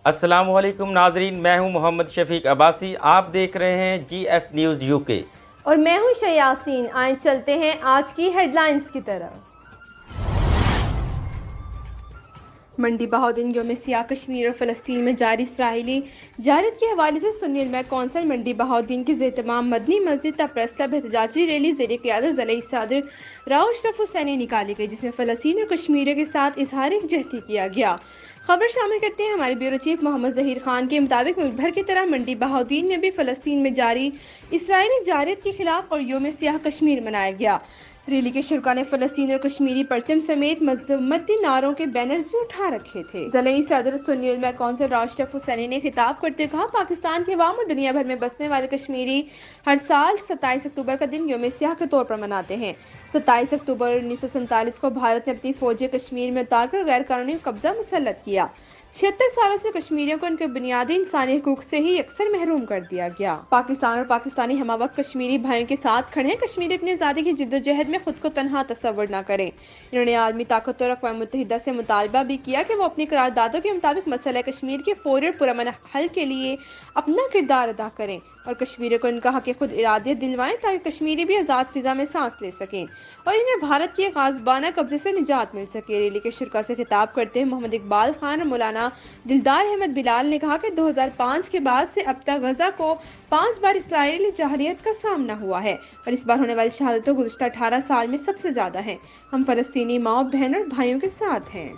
السلام علیکم ناظرین، میں ہوں محمد شفیق عباسی، آپ دیکھ رہے ہیں جی ایس نیوز یو کے اور میں ہوں شیاسین۔ آئیں چلتے ہیں آج کی ہیڈ لائنز کی طرف۔ منڈی بہودین یوم سیاہ کشمیر اور فلسطین میں جاری اسرائیلی جارحیت کے حوالے سے سنی علماء کونسل منڈی بہودین کے زیر اہتمام مدنی مسجد تا پریس کلب احتجاجی ریلی زیر قیادت ضلعی صدر راؤ اشرف حسینی نکالی گئی، جس میں فلسطین اور کشمیریوں کے ساتھ اظہار یکجہتی کیا گیا۔ خبر شامل کرتے ہیں ہمارے بیورو چیف محمد ظہیر خان کے مطابق ملک بھر کی طرح منڈی بہودین میں بھی فلسطین میں جاری اسرائیلی جارحیت کے خلاف اور یوم سیاہ کشمیر منایا گیا۔ ریلی کے شرکاء نے فلسطین اور کشمیری پرچم سمیت مذمتی نعروں کے بینرز بھی اٹھا رکھے تھے۔ ضلعی صدر سنی علماء کونسل راؤ اشرف حسینی نے خطاب کرتے ہوئے کہا، پاکستان کے عوام اور دنیا بھر میں بسنے والے کشمیری ہر سال 27 اکتوبر کا دن یوم سیاہ کے طور پر مناتے ہیں۔ 27 اکتوبر 1947 کو بھارت نے اپنی فوجیں کشمیر میں اتار کر غیر قانونی قبضہ مسلط کیا۔ 76 سالوں سے کشمیریوں کو ان کے بنیادی انسانی حقوق سے ہی یکسر محروم کر دیا گیا۔ پاکستان اور پاکستانی ہمہ وقت کشمیری بھائیوں کے ساتھ کھڑے ہیں۔ کشمیری اپنی آزادی کی جدوجہد میں خود کو تنہا تصور نہ کریں۔ انہوں نے عالمی طاقتوں اور اقوام متحدہ سے مطالبہ بھی کیا کہ وہ اپنی قراردادوں کے مطابق مسئلہ کشمیر کے فوری اور پرامن حل کے لیے اپنا کردار ادا کریں اور کشمیریوں کو ان کا حق خود ارادیت دلوائیں تاکہ کشمیری بھی آزاد فضا میں سانس لے سکیں اور انہیں بھارت کے غاصبانہ قبضے سے نجات مل سکے۔ ریلی کے شرکاء سے خطاب کرتے ہوئے محمد اقبال خان اور مولانا دلدار احمد بلال نے کہا کہ 2005 کے بعد سے اب تک غزہ کو 5 بار اسرائیلی جارحیت کا سامنا ہوا ہے اور اس بار ہونے والی شہادتوں گزشتہ 18 سال میں سب سے زیادہ ہیں۔ ہم فلسطینی ماؤں بہنوں اور بھائیوں کے ساتھ ہیں۔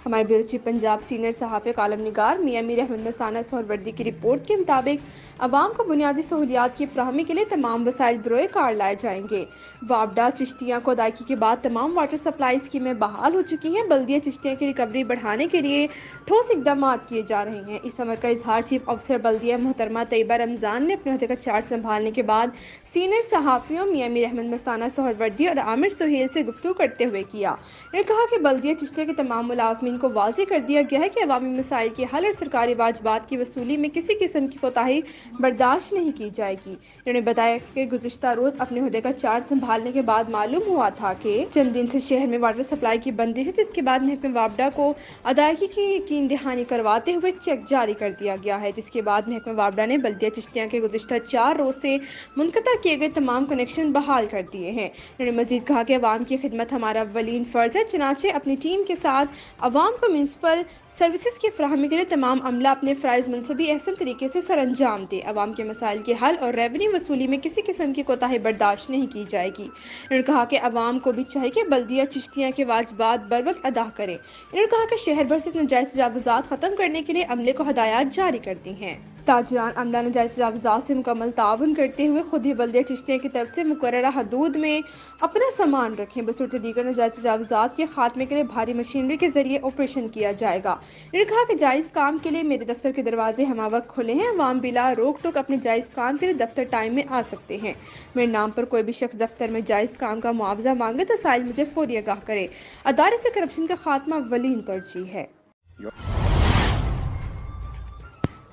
ہمارے بیورو چیف پنجاب سینئر صحافی کالم نگار میاں میر احمد مستانہ سہروردی کی رپورٹ کے مطابق عوام کو بنیادی سہولیات کی فراہمی کے لیے تمام وسائل بروئے کار لائے جائیں گے۔ وابڈا چشتیاں کو ادائیگی کے بعد تمام واٹر سپلائی اسکیمیں بحال ہو چکی ہیں۔ بلدیہ چشتیاں کی ریکوری بڑھانے کے لیے ٹھوس اقدامات کیے جا رہے ہیں۔ اس امر کا اظہار چیف افسر بلدیہ محترمہ طیبہ رمضان نے اپنے عہدے کا چارج سنبھالنے کے بعد سینئر صحافیوں میاں میر احمد مستانہ سہروردی اور عامر سہیل سے گفتگو کرتے ہوئے کیا۔ انہوں نے کہا کہ بلدیہ چشتیاں کے تمام ملازمین کو واضح کر دیا گیا ہے کہ عوامی مسائل کے حل اور سرکاری واجبات کی وصولی میں کسی قسم کی کوتاہی برداشت نہیں کی جائے گی۔ انہوں نے بتایا کہ گزشتہ روز اپنے عہدے کا چارج سنبھالنے کے بعد معلوم ہوا تھا کہ چند دن سے شہر میں واٹر سپلائی کی بندش ہے، جس کے بعد محکمہ وابڈا کو ادائیگی کی یقین دہانی کرواتے ہوئے چیک جاری کر دیا گیا ہے، جس کے بعد محکمہ وابڈا نے بلدیہ چشتیاں کے گزشتہ 4 روز سے منقطع کیے گئے تمام کنیکشن بحال کر دیے ہیں۔ انہوں نے مزید کہا کہ عوام کی خدمت ہمارا اولین فرض ہے، چنانچہ اپنی ٹیم کے ساتھ عوام کو میونسپل سروسز کی فراہمی کے لیے تمام عملہ اپنے فرائض منصبی احسن طریقے سے سر انجام دے۔ عوام کے مسائل کے حل اور ریونیو وصولی میں کسی قسم کی کوتاہی برداشت نہیں کی جائے گی۔ انہوں نے کہا کہ عوام کو بھی چاہیے کہ بلدیہ چشتیاں کے واجبات بروقت ادا کریں۔ انہوں نے کہا کہ شہر بھر سے ناجائز تجاوزات ختم کرنے کے لیے عملے کو ہدایات جاری کر دی ہیں۔ تاجران عملہ ناجائز تجاوزات سے مکمل تعاون کرتے ہوئے خود ہی بلدیہ چشتیاں کی طرف سے مقررہ حدود میں اپنا سامان رکھیں۔ بصورت دیگر ناجائز تجاوزات کے خاتمے کے لیے بھاری مشینری کے ذریعے آپریشن کیا جائے گا۔ انہوں نے کہا کہ جائز کام کے لیے میرے دفتر کے دروازے ہمہ وقت کھلے ہیں۔ عوام بلا روک ٹوک اپنے جائز کام کے لیے دفتر ٹائم میں آ سکتے ہیں۔ میرے نام پر کوئی بھی شخص دفتر میں جائز کام کا معاوضہ مانگے تو سائل مجھے فوری آگاہ کرے۔ ادارے سے کرپشن کا خاتمہ اولین ترجیح ہے۔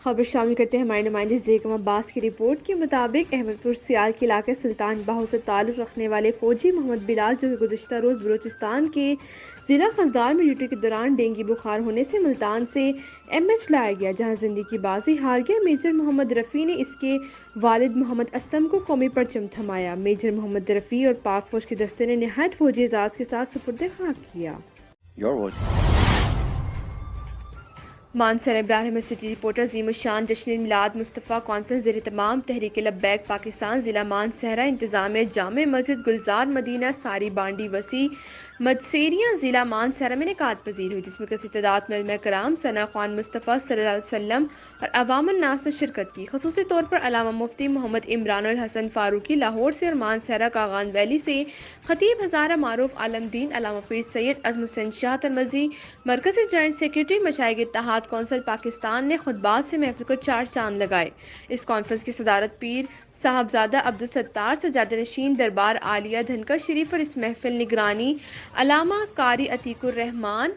خبر شامل کرتے ہیں ہمارے نمائندے زیکم عباس کی رپورٹ کے مطابق احمد پور سیال کے علاقے سلطان باہو سے تعلق رکھنے والے فوجی محمد بلال، جو کہ گزشتہ روز بلوچستان کے ضلع خضدار میں ڈیوٹی کے دوران ڈینگی بخار ہونے سے ملتان سے MS لایا گیا، جہاں زندگی کی بازی ہار گیا۔ میجر محمد رفیع نے اس کے والد محمد اسلم کو قومی پرچم تھمایا۔ میجر محمد رفیع اور پاک فوج کے دستے نے نہایت فوجی اعزاز کے ساتھ سپرد خاک کیا۔ مانسہرہ ابراہیم سٹی رپورٹر عظیم الشان جشن میلاد مصطفیٰ کانفرنس زیر اہتمام تحریک لبیک پاکستان ضلع مانسہرہ انتظامیہ جامع مسجد گلزار مدینہ ساری بانڈی وسیع مدسیریاں ضلع مانسہرہ میں انعقاد پذیر ہوئی، جس میں کثیر تعداد میں علماء کرام ثنا خوان مصطفیٰ صلی اللہ علیہ وسلم اور عوام الناس نے شرکت کی۔ خصوصی طور پر علامہ مفتی محمد عمران الحسن فاروقی لاہور سے اور مانسہرہ کاغان ویلی سے خطیب ہزارہ معروف عالم دین علامہ پیر سید عظم حسین شاہ ترمذی، مرکزی جوائنٹ سیکریٹری مشائخ اتحاد کونسل پاکستان نے خطبات سے محفل کو 4 چاند لگائے۔ اس کانفرنس کی صدارت پیر صاحبزادہ عبدالستار سجادہ نشین دربار عالیہ دھنکر شریف اور اس محفل نگرانی علامہ قاری عتیق الرحمان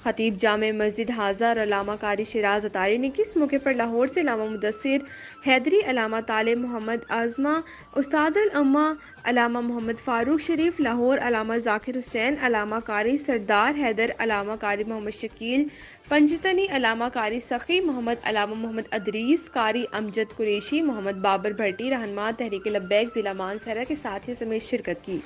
خطیب جامع مسجد حاضہ اور علامہ قاری شیراز اطاری نے اس موقع پر لاہور سے علامہ مدثر حیدری، علامہ طالب محمد اعظمہ، استاد الامہ علامہ محمد فاروق شریف لاہور، علامہ ذاکر حسین، علامہ قاری سردار حیدر، علامہ قاری محمد شکیل پنجتنی، علامہ قاری سخی محمد، علامہ محمد ادریس، قاری امجد قریشی، محمد بابر بھٹی، رہنما تحریک لبیک ضلع مانسہرہ کے ساتھیوں سمیت شرکت کی۔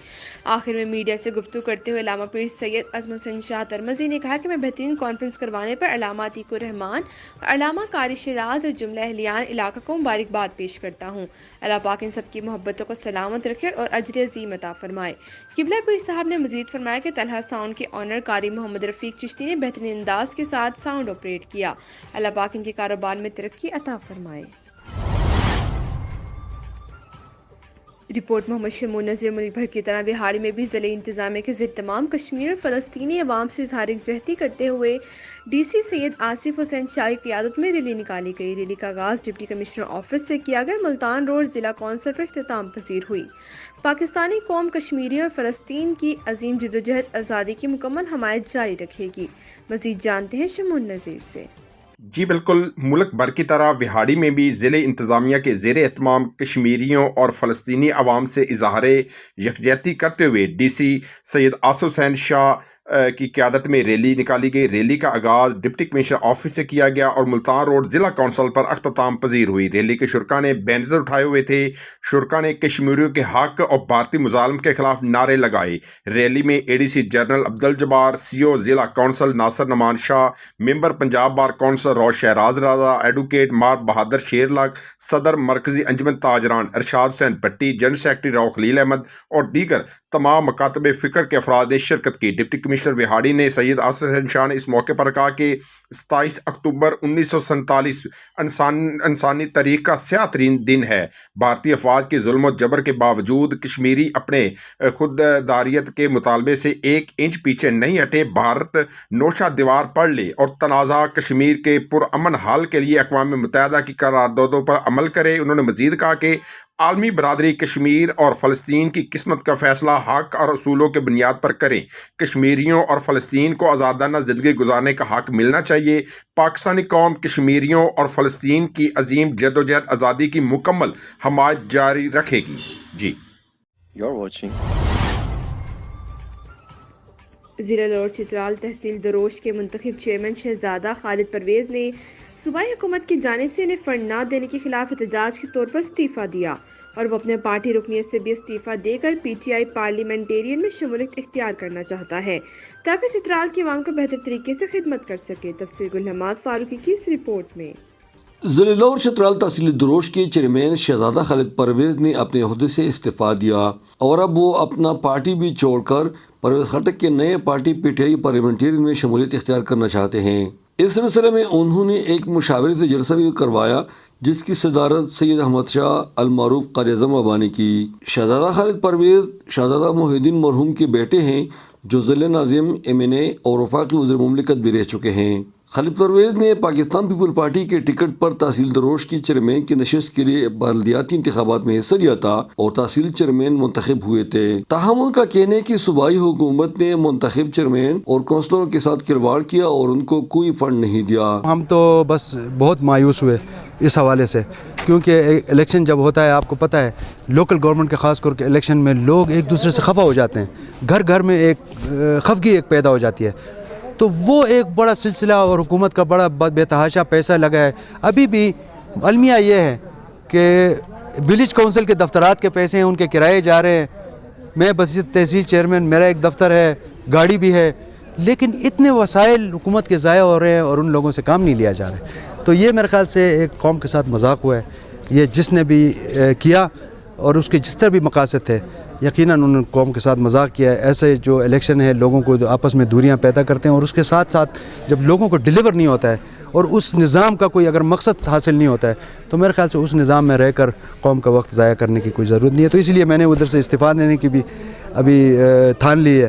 آخر میں میڈیا سے گفتگو کرتے ہوئے علامہ پیر سید عظم حسین شاہ ترمذی نے کہا کہ میں بہترین کانفرنس کروانے پر علامہ عتیق الرحمان اور علامہ قاری شیراز اور جملہ اہلیان علاقہ کو مبارکباد پیش کرتا ہوں۔ اللہ پاک ان سب کی محبتوں کو سلامت رکھے اور اجر عظیم عطا فرمائے۔ قبلہ پیر صاحب نے مزید فرمایا کہ طلحہ ساؤنڈ کے آنر قاری محمد رفیق چشتی نے بہترین انداز کے ساتھ ساؤنڈ آپریٹ کیا۔ اللہ پاک ان کے کاروبار میں ترقی عطا فرمائے۔ رپورٹ محمد شمون نذیر۔ ملک بھر کی طرح بہار میں بھی ضلعی انتظامیہ کے زیر تمام کشمیر اور فلسطینی عوام سے اظہار یکجہتی کرتے ہوئے ڈی سی سید آصف حسین شاہ کی قیادت میں ریلی نکالی گئی۔ ریلی کا آغاز ڈپٹی کمشنر آفس سے کیا گیا۔ ملتان روڈ ضلع کونسل پر اختتام پذیر ہوئی۔ پاکستانی قوم کشمیری اور فلسطین کی عظیم جدوجہد آزادی کی مکمل حمایت جاری رکھے گی۔ مزید جانتے ہیں شمون نذیر سے۔ جی بالکل، ملک بھر کی طرح بہاڑی میں بھی ضلع انتظامیہ کے زیر اہتمام کشمیریوں اور فلسطینی عوام سے اظہار یکجہتی کرتے ہوئے ڈی سی سید آصف حسین شاہ کی قیادت میں ریلی نکالی گئی۔ ریلی کا آغاز ڈپٹی کمشنر آفس سے کیا گیا اور ملتان روڈ ضلع کونسل پر اختتام پذیر ہوئی۔ ریلی کے شرکا نے بینر اٹھائے ہوئے تھے۔ شرکا نے کشمیریوں کے حق اور بھارتی مظالم کے خلاف نعرے لگائے۔ ریلی میں اے ڈی سی جنرل عبدالجبار، سی او ضلع کونسل ناصر نعمان شاہ، ممبر پنجاب بار کونسل روز شہراز رضا، ایڈوکیٹ مار بہادر شیرلاگ، صدر مرکزی انجمن تاجران ارشاد حسین بھٹی، جنرل سیکرٹری راؤ خلیل احمد اور دیگر تمام مکاتب فکر کے افراد نے شرکت کی۔ ڈپٹی کمشنر وہاڑی نے سید آصف حسین شاہ نے اس موقع پر کہا کہ 27 اکتوبر 1947 انسانی تاریخ کا سیاہ ترین دن ہے۔ بھارتی افواج کے ظلم و جبر کے باوجود کشمیری اپنے خودداریت کے مطالبے سے 1 انچ پیچھے نہیں ہٹے۔ بھارت نوشہ دیوار پڑھ لے اور تنازع کشمیر کے پرامن حل کے لیے اقوام متحدہ کی قراردادوں پر عمل کرے۔ انہوں نے مزید کہا کہ عالمی برادری کشمیر اور فلسطین کی قسمت کا فیصلہ حق اور اصولوں کے بنیاد پر کریں۔ کشمیریوں اور فلسطین کو آزادانہ زندگی گزارنے کا حق ملنا چاہیے۔ پاکستانی قوم کشمیریوں اور فلسطین کی عظیم جدوجہد آزادی کی مکمل حمایت جاری رکھے گی۔ جی ضلع لاہور چترال تحصیل دروش کے منتخب چیئرمین شہزادہ خالد پرویز نے صوبائی حکومت کی جانب سے انہیں فنڈ نہ دینے کے خلاف احتجاج کے طور پر استعفیٰ دیا اور وہ اپنے پارٹی رکنیت سے بھی استعفیٰ دے کر پی ٹی آئی پارلیمنٹیرین میں شمولیت اختیار کرنا چاہتا ہے تاکہ چترال کے عوام کو بہتر طریقے سے خدمت کر سکے۔ تفصیل گل حماد فاروقی کی اس رپورٹ میں۔ ضلع لاہور چترال تحصیل دروش کے چیئرمین شہزادہ خالد پرویز نے اپنے عہدے سے استعفیٰ دیا اور اب وہ اپنا پارٹی بھی چھوڑ کر پرویز خٹک کے نئے party P T I parliamentarian میں شمولیت اختیار کرنا چاہتے ہیں۔ اس سلسلے میں انہوں نے ایک مشاورتی جلسہ بھی کروایا جس کی صدارت سید احمد شاہ المعروف قاری اعظم ابا نے کی۔ شہزادہ خالد پرویز شہزادہ محی الدین مرحوم کے بیٹے ہیں جو ضلع ناظم MNA اور وفاقی وزیر مملکت بھی رہ چکے ہیں۔ خالد پرویز نے پاکستان پیپل پارٹی کے ٹکٹ پر تحصیل دروش کی چیئرمین کی نشست کے لیے بلدیاتی انتخابات میں حصہ لیا تھا اور تحصیل چیئرمین منتخب ہوئے تھے۔ تاہم ان کا کہنا ہے کہ صوبائی حکومت نے منتخب چیئرمین اور کونسلروں کے ساتھ کھلواڑ کیا اور ان کو کوئی فنڈ نہیں دیا۔ ہم تو بس بہت مایوس ہوئے اس حوالے سے، کیونکہ الیکشن جب ہوتا ہے آپ کو پتہ ہے لوکل گورنمنٹ کے خاص کر کے الیکشن میں لوگ ایک دوسرے سے خفا ہو جاتے ہیں، گھر گھر میں ایک خفگی ایک پیدا ہو جاتی ہے، تو وہ ایک بڑا سلسلہ اور حکومت کا بڑا بے تحاشا پیسہ لگا ہے۔ ابھی بھی المیہ یہ ہے کہ ولیج کونسل کے دفترات کے پیسے ہیں، ان کے کرائے جا رہے ہیں۔ میں بس تحصیل چیئرمین، میرا ایک دفتر ہے، گاڑی بھی ہے، لیکن اتنے وسائل حکومت کے ضائع ہو رہے ہیں اور ان لوگوں سے کام نہیں لیا جا رہا ہے۔ تو یہ میرے خیال سے ایک قوم کے ساتھ مذاق ہوا ہے، یہ جس نے بھی کیا اور اس کے جس طرح بھی مقاصد تھے یقیناً انہوں نے قوم کے ساتھ مذاق کیا ہے۔ ایسے جو الیکشن ہے لوگوں کو آپس میں دوریاں پیدا کرتے ہیں اور اس کے ساتھ ساتھ جب لوگوں کو ڈیلیور نہیں ہوتا ہے اور اس نظام کا کوئی اگر مقصد حاصل نہیں ہوتا ہے تو میرے خیال سے اس نظام میں رہ کر قوم کا وقت ضائع کرنے کی کوئی ضرورت نہیں ہے۔ تو اس لیے میں نے ادھر سے استعفیٰ دینے کی بھی ابھی ٹھان لی ہے۔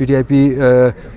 PTIP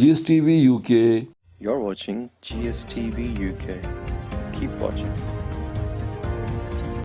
GSTV UK। You're watching GSTV UK. Keep watching.